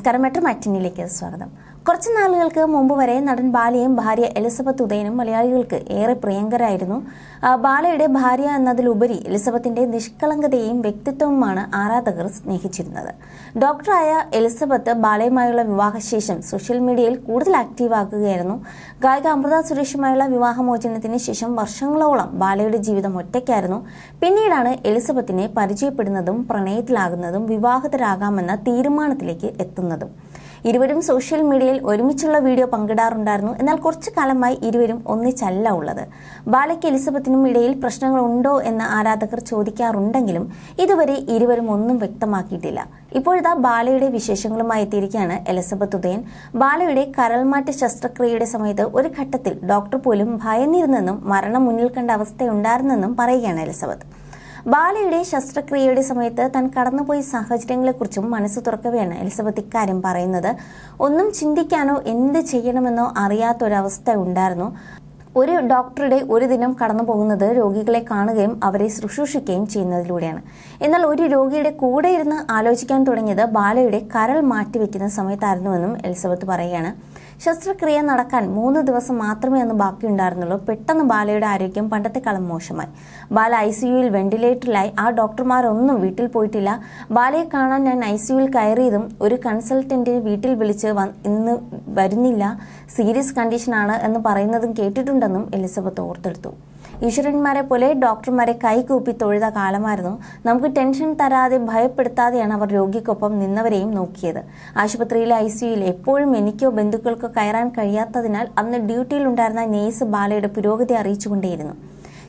നമസ്കാരം, മെട്രോ മാറ്റിനിയിലേക്ക് സ്വാഗതം. കുറച്ച് നാളുകൾക്ക് മുമ്പ് വരെ നടൻ ബാലയും ഭാര്യ എലിസബത്ത് ഉദയനും മലയാളികൾക്ക് ഏറെ പ്രിയങ്കരായിരുന്നു. ബാലയുടെ ഭാര്യ എന്നതിലുപരി എലിസബത്തിന്റെ നിഷ്കളങ്കതയും വ്യക്തിത്വവുമാണ് ആരാധകർ സ്നേഹിച്ചിരുന്നത്. ഡോക്ടറായ എലിസബത്ത് ബാലയുമായുള്ള വിവാഹശേഷം സോഷ്യൽ മീഡിയയിൽ കൂടുതൽ ആക്റ്റീവ് ആകുകയായിരുന്നു. ഗായിക അമൃത സുരേഷുമായുള്ള വിവാഹമോചനത്തിന് ശേഷം വർഷങ്ങളോളം ബാലയുടെ ജീവിതം ഒറ്റയ്ക്കായിരുന്നു. പിന്നീടാണ് എലിസബത്തിനെ പരിചയപ്പെടുന്നതും പ്രണയത്തിലാകുന്നതും വിവാഹിതരാകാമെന്ന തീരുമാനത്തിലേക്ക് എത്തുന്നതും. ഇരുവരും സോഷ്യൽ മീഡിയയിൽ ഒരുമിച്ചുള്ള വീഡിയോ പങ്കിടാറുണ്ടായിരുന്നു. എന്നാൽ കുറച്ചു കാലമായി ഇരുവരും ഒന്നിച്ചല്ല ഉള്ളത്. ബാലയ്ക്ക് എലിസബത്തിനും ഇടയിൽ പ്രശ്നങ്ങളുണ്ടോ എന്ന് ആരാധകർ ചോദിക്കാറുണ്ടെങ്കിലും ഇതുവരെ ഇരുവരും ഒന്നും വ്യക്തമാക്കിയിട്ടില്ല. ഇപ്പോഴത്തെ ബാലയുടെ വിശേഷങ്ങളുമായി എത്തിയിരിക്കുകയാണ് എലിസബത്ത് ഉദയൻ. ബാലയുടെ കരൾമാറ്റ ശസ്ത്രക്രിയയുടെ സമയത്ത് ഒരു ഘട്ടത്തിൽ ഡോക്ടർ പോലും ഭയന്നിരുന്നെന്നും മരണം മുന്നിൽ കണ്ട അവസ്ഥയുണ്ടായിരുന്നെന്നും പറയുകയാണ് എലിസബത്ത്. ബാലയുടെ ശസ്ത്രക്രിയയുടെ സമയത്ത് താൻ കടന്നുപോയ സാഹചര്യങ്ങളെക്കുറിച്ചും മനസ്സ് തുറക്കവെയാണ് എലിസബത്ത് ഇക്കാര്യം പറയുന്നത്. ഒന്നും ചിന്തിക്കാനോ എന്ത് ചെയ്യണമെന്നോ അറിയാത്തൊരവസ്ഥ ഉണ്ടായിരുന്നു. ഒരു ഡോക്ടറുടെ ഒരു ദിനം കടന്നു പോകുന്നത് രോഗികളെ കാണുകയും അവരെ ശുശ്രൂഷിക്കുകയും ചെയ്യുന്നതിലൂടെയാണ്. എന്നാൽ ഒരു രോഗിയുടെ കൂടെ ഇരുന്ന് ആലോചിക്കാൻ തുടങ്ങിയത് ബാലയുടെ കരൾ മാറ്റിവെക്കുന്ന സമയത്തായിരുന്നുവെന്നും എലിസബത്ത് പറയുകയാണ്. ശസ്ത്രക്രിയ നടക്കാൻ 3 ദിവസം മാത്രമേ അന്ന് ബാക്കിയുണ്ടായിരുന്നുള്ളൂ. പെട്ടെന്ന് ബാലയുടെ ആരോഗ്യം പണ്ടത്തെക്കാളും മോശമായി. ബാല ICUയിൽ വെന്റിലേറ്ററിലായി. ആ ഡോക്ടർമാരൊന്നും വീട്ടിൽ പോയിട്ടില്ല. ബാലയെ കാണാൻ ഞാൻ ICUയിൽ കയറിയതും ഒരു കൺസൾട്ടന്റിനെ വീട്ടിൽ വിളിച്ച് ഇന്ന് വരുന്നില്ല, സീരിയസ് കണ്ടീഷനാണ് എന്ന് പറയുന്നതും കേട്ടിട്ടുണ്ടെന്നും എലിസബത്ത് ഓർത്തെടുത്തു. ഈശ്വരന്മാരെ പോലെ ഡോക്ടർമാരെ കൈകൂപ്പി തൊഴുത കാലമായിരുന്നു. നമുക്ക് ടെൻഷൻ തരാതെ ഭയപ്പെടുത്താതെയാണ് അവർ രോഗിക്കൊപ്പം നിന്നവരെയും നോക്കിയത്. ആശുപത്രിയിലെ ICUയിൽ എപ്പോഴും എനിക്കോ ബന്ധുക്കൾക്കോ കയറാൻ കഴിയാത്തതിനാൽ അന്ന് ഡ്യൂട്ടിയിലുണ്ടായിരുന്ന നേഴ്സ് ബാലയുടെ പുരോഗതി അറിയിച്ചുകൊണ്ടേയിരുന്നു.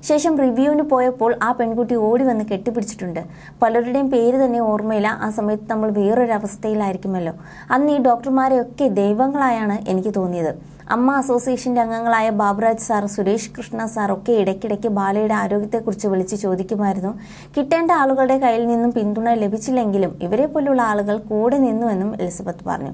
ശേഷം റിവ്യൂവിന് പോയപ്പോൾ ആ പെൺകുട്ടി ഓടി വന്ന് കെട്ടിപ്പിടിച്ചിട്ടുണ്ട്. പലരുടെയും പേര് തന്നെ ഓർമ്മയില്ല. ആ സമയത്ത് നമ്മൾ വേറൊരവസ്ഥയിലായിരിക്കുമല്ലോ. അന്ന് ഈ ഡോക്ടർമാരെയൊക്കെ ദൈവങ്ങളായാണ് എനിക്ക് തോന്നിയത്. അമ്മ അസോസിയേഷന്റെ അംഗങ്ങളായ ബാബുരാജ് സാർ, സുരേഷ് കൃഷ്ണ സാർ ഒക്കെ ഇടയ്ക്കിടയ്ക്ക് ബാലയുടെ ആരോഗ്യത്തെക്കുറിച്ച് വിളിച്ച് ചോദിക്കുമായിരുന്നു. കിട്ടേണ്ട ആളുകളുടെ കയ്യിൽ നിന്നും പിന്തുണ ലഭിച്ചില്ലെങ്കിലും ഇവരെ പോലുള്ള ആളുകൾ കൂടെ നിന്നുവെന്നും എലിസബത്ത് പറഞ്ഞു.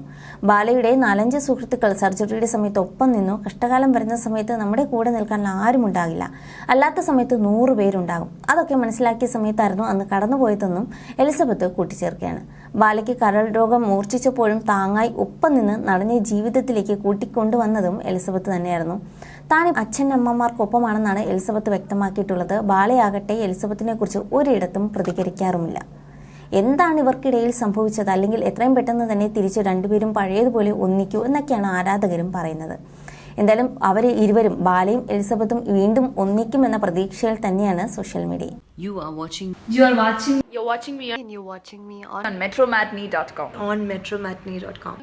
ബാലയുടെ 4-5 സുഹൃത്തുക്കൾ സർജറിയുടെ സമയത്ത് ഒപ്പം നിന്നു. കഷ്ടകാലം വരുന്ന സമയത്ത് നമ്മുടെ കൂടെ നിൽക്കാൻ ആരും ഉണ്ടാകില്ല. അല്ലാത്ത സമയത്ത് 100 പേരുണ്ടാകും. അതൊക്കെ മനസ്സിലാക്കിയ സമയത്തായിരുന്നു അന്ന് കടന്നുപോയതെന്നും എലിസബത്ത് കൂട്ടിച്ചേർക്കുകയാണ്. ബാലയ്ക്ക് കരൾ രോഗം മൂർച്ഛിച്ചപ്പോഴും താങ്ങായി ഒപ്പം നിന്ന് നടന്ന ജീവിതത്തിലേക്ക് കൂട്ടിക്കൊണ്ടുവന്നതും എലിസബത്ത് തന്നെയായിരുന്നു. താൻ അച്ഛനമ്മമാർക്കൊപ്പമാണെന്നാണ് എലിസബത്ത് വ്യക്തമാക്കിയിട്ടുള്ളത്. ബാലയാകട്ടെ എലിസബത്തിനെ കുറിച്ച് ഒരിടത്തും പ്രതികരിക്കാറുമില്ല. എന്താണ് ഇവർക്കിടയിൽ സംഭവിച്ചത്, അല്ലെങ്കിൽ എത്രയും പെട്ടെന്ന് തന്നെ തിരിച്ച് രണ്ടുപേരും പഴയതുപോലെ ഒന്നിക്കൂ എന്നൊക്കെയാണ് ആരാധകരും പറയുന്നത്. എന്തായാലും ഇരുവരും ബാലയും എലിസബത്തും വീണ്ടും ഒന്നിക്കുമെന്ന പ്രതീക്ഷയിൽ തന്നെയാണ് social media. You're watching me on metromatney.com. metromatney.com.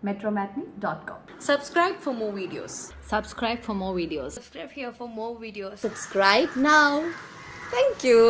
metromatney.com. Subscribe for more videos. Subscribe for more videos. Subscribe here for more videos. Subscribe now. Thank you.